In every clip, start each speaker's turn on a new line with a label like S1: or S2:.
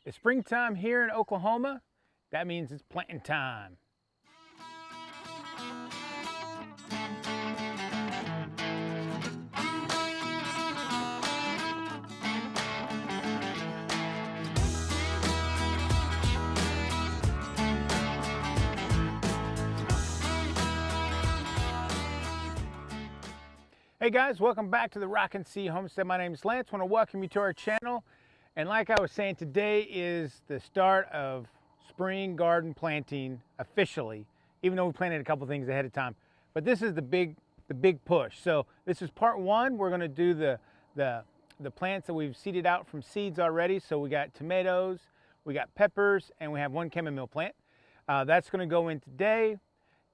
S1: It's springtime here in Oklahoma. That means it's planting time. Hey guys, welcome back to the Rockin' Sea Homestead. My name is Lance. I want to welcome you to our channel. And like I was saying, today is the start of spring garden planting officially, even though we planted a couple things ahead of time. But this is the big push. So this is part one. We're going to do the plants that we've seeded out from seeds already. So we got tomatoes, we got peppers, and we have one chamomile plant. That's going to go in today.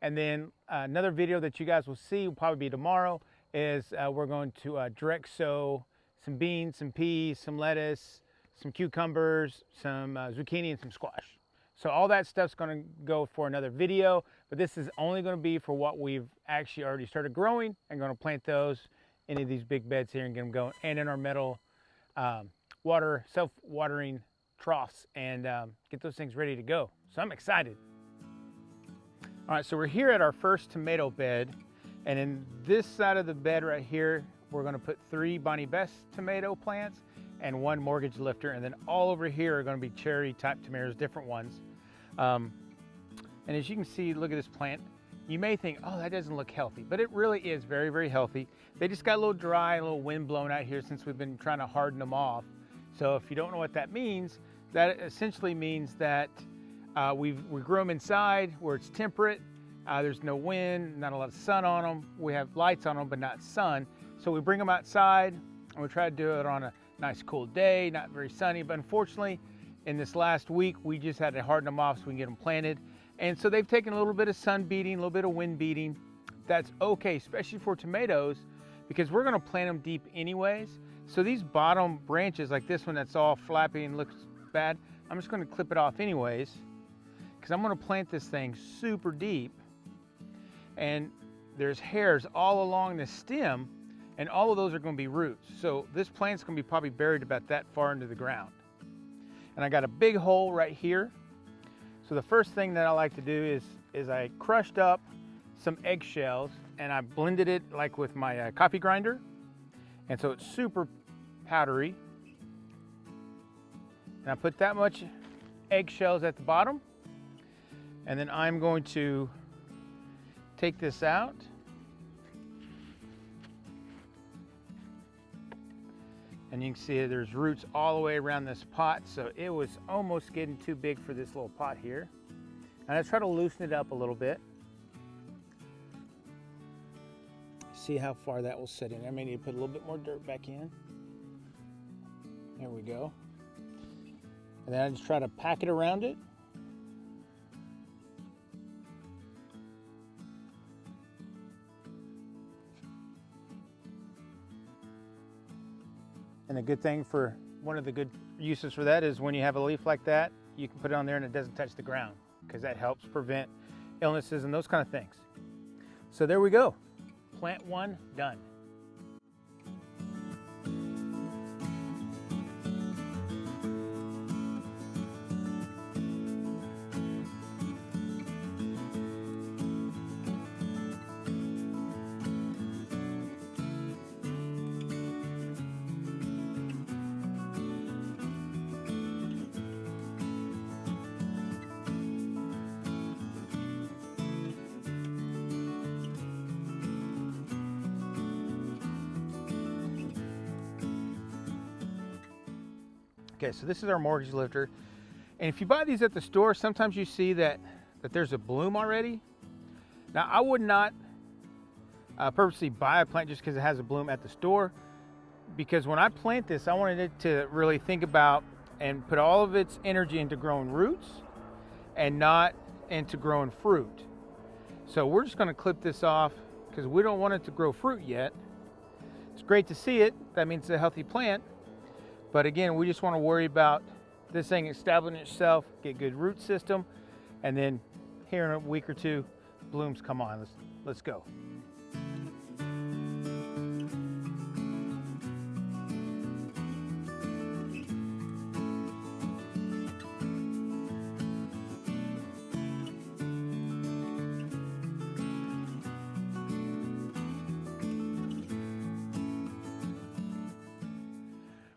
S1: And then another video that you guys will see will probably be tomorrow is we're going to direct sow some beans, some peas, some lettuce, some cucumbers, some zucchini, and some squash. So all that stuff's going to go for another video, but this is only going to be for what we've actually already started growing and going to plant those into these big beds here and get them going, and in our metal self-watering troughs, and get those things ready to go. So I'm excited. All right, so we're here at our first tomato bed. And in this side of the bed right here, we're going to put 3 Bonnie Best tomato plants and 1 mortgage lifter. And then all over here are going to be cherry type tomatoes, different ones. And as you can see, look at this plant. You may think, oh, that doesn't look healthy, but it really is very, very healthy. They just got a little dry, a little wind blown out here since we've been trying to harden them off. So if you don't know what that means, that essentially means that we grew them inside where it's temperate. There's no wind, not a lot of sun on them. We have lights on them, but not sun. So we bring them outside and we try to do it on a nice cool day, not very sunny. But unfortunately, in this last week, we just had to harden them off so we can get them planted. And so they've taken a little bit of sun beating, a little bit of wind beating. That's okay, especially for tomatoes, because we're gonna plant them deep anyways. So these bottom branches, like this one that's all flappy and looks bad, I'm just gonna clip it off anyways, because I'm gonna plant this thing super deep. And there's hairs all along the stem, and all of those are going to be roots. So this plant's going to be probably buried about that far into the ground. And I got a big hole right here. So the first thing that I like to do is I crushed up some eggshells and I blended it like with my coffee grinder. And so it's super powdery. And I put that much eggshells at the bottom. And then I'm going to take this out. And you can see there's roots all the way around this pot, so it was almost getting too big for this little pot here. And I try to loosen it up a little bit. See how far that will sit in. I may need to put a little bit more dirt back in. There we go. And then I just try to pack it around it. And the good thing for, one of the good uses for that is when you have a leaf like that, you can put it on there and it doesn't touch the ground, because that helps prevent illnesses and those kind of things. So there we go. Plant 1 done. Okay, so this is our mortgage lifter. And if you buy these at the store, sometimes you see that there's a bloom already. Now, I would not purposely buy a plant just because it has a bloom at the store, because when I plant this, I wanted it to really think about and put all of its energy into growing roots and not into growing fruit. So we're just gonna clip this off because we don't want it to grow fruit yet. It's great to see it. That means it's a healthy plant. But again, we just want to worry about this thing establishing itself, get good root system, and then here in a week or two, blooms come on. Let's go.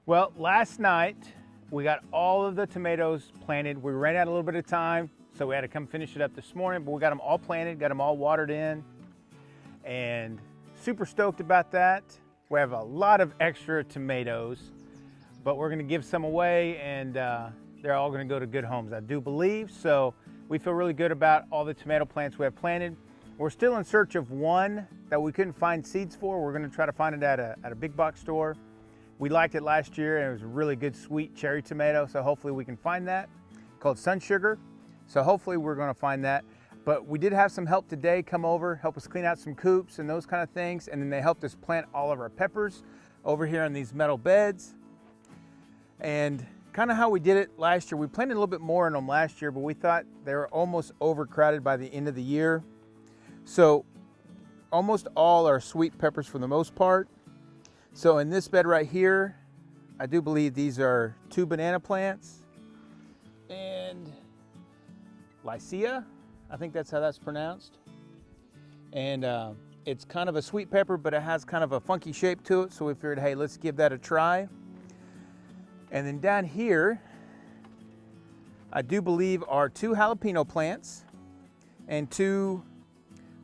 S1: Well, last night we got all of the tomatoes planted. We ran out a little bit of time, so we had to come finish it up this morning, but we got them all planted, got them all watered in, and super stoked about that. We have a lot of extra tomatoes, but we're gonna give some away, and they're all gonna go to good homes, I do believe. So we feel really good about all the tomato plants we have planted. We're still in search of one that we couldn't find seeds for. We're gonna try to find it at a big box store. We liked it last year, and it was a really good sweet cherry tomato, so hopefully we can find that, called Sun Sugar. So hopefully we're gonna find that. But we did have some help today come over, help us clean out some coops and those kind of things, and then they helped us plant all of our peppers over here in these metal beds. And kind of how we did it last year, we planted a little bit more in them last year, but we thought they were almost overcrowded by the end of the year. So almost all are sweet peppers for the most part. So in this bed right here, I do believe these are 2 banana plants and Lycia, I think that's how that's pronounced. And it's kind of a sweet pepper, but it has kind of a funky shape to it. So we figured, hey, let's give that a try. And then down here, I do believe are 2 jalapeno plants and 2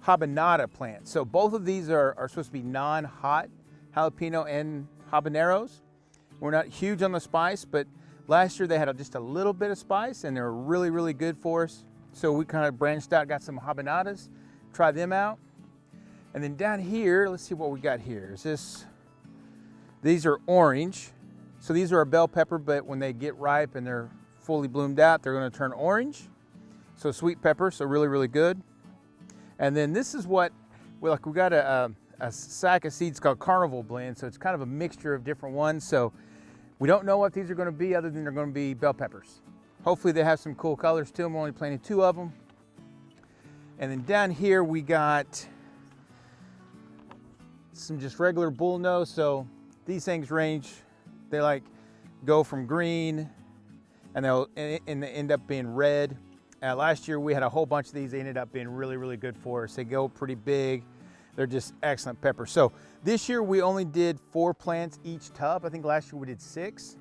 S1: habanada plants. So both of these are supposed to be non-hot jalapeno and habaneros. We're not huge on the spice, but last year they had just a little bit of spice and they were really, really good for us. So we kind of branched out, got some habanadas, try them out. And then down here, let's see what we got here. These are orange. So these are a bell pepper, but when they get ripe and they're fully bloomed out, they're gonna turn orange. So sweet pepper, so really, really good. And then this is what, we got a sack of seeds called Carnival Blend, so it's kind of a mixture of different ones. So we don't know what these are gonna be other than they're gonna be bell peppers. Hopefully they have some cool colors to them. We're only planting 2 of them. And then down here we got some just regular bullnose. So these things range, they go from green and they end up being red. Last year we had a whole bunch of these. They ended up being really, really good for us. They go pretty big. They're just excellent peppers. So this year we only did 4 plants each tub. I think last year we did 6.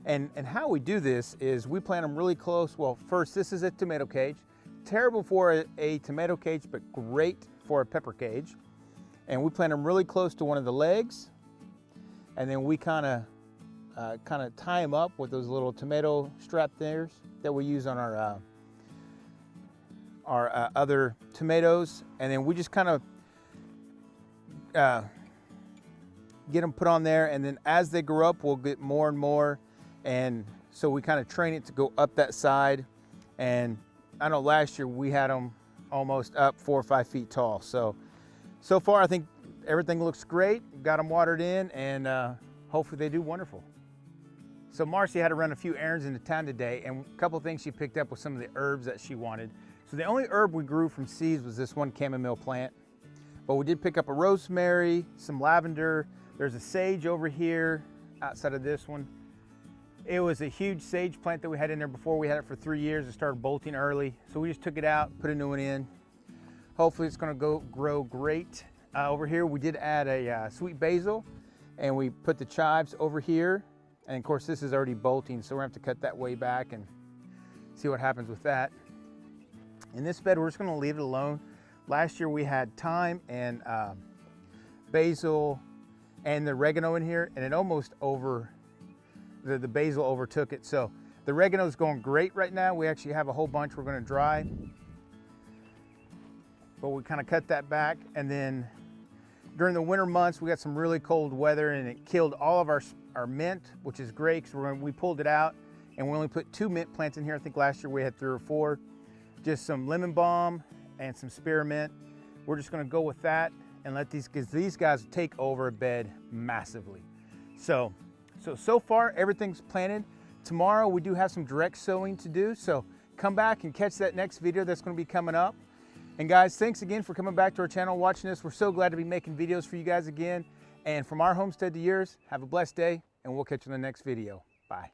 S1: And how we do this is we plant them really close. Well, first, this is a tomato cage. Terrible for a tomato cage, but great for a pepper cage. And we plant them really close to one of the legs. And then we kind of tie them up with those little tomato strap things that we use on our other tomatoes. And then we just kind of get them put on there, and then as they grow up we'll get more and more, and so we kind of train it to go up that side. And I know last year we had them almost up 4 or 5 feet tall. So far I think everything looks great. Got them watered in, and hopefully they do wonderful. So Marcy had to run a few errands into town today, and a couple of things she picked up with some of the herbs that she wanted. So the only herb we grew from seeds was this one chamomile plant. But we did pick up a rosemary, some lavender. There's a sage over here outside of this one. It was a huge sage plant that we had in there before. We had it for 3 years. It started bolting early. So we just took it out, put a new one in. Hopefully it's gonna grow great. Over here we did add a sweet basil, and we put the chives over here. And of course this is already bolting, so we're gonna have to cut that way back and see what happens with that. In this bed, we're just gonna leave it alone. Last year we had thyme and basil and the oregano in here, and it almost the basil overtook it. So the oregano is going great right now. We actually have a whole bunch we're gonna dry. But we kind of cut that back, and then during the winter months we got some really cold weather, and it killed all of our mint, which is great because we pulled it out, and we only put 2 mint plants in here. I think last year we had 3 or 4. Just some lemon balm and some spearmint. We're just gonna go with that and let these guys take over a bed massively. So far everything's planted. Tomorrow we do have some direct sowing to do, so come back and catch that next video that's gonna be coming up. And guys, thanks again for coming back to our channel, watching this. We're so glad to be making videos for you guys again. And from our homestead to yours, have a blessed day, and we'll catch you in the next video. Bye.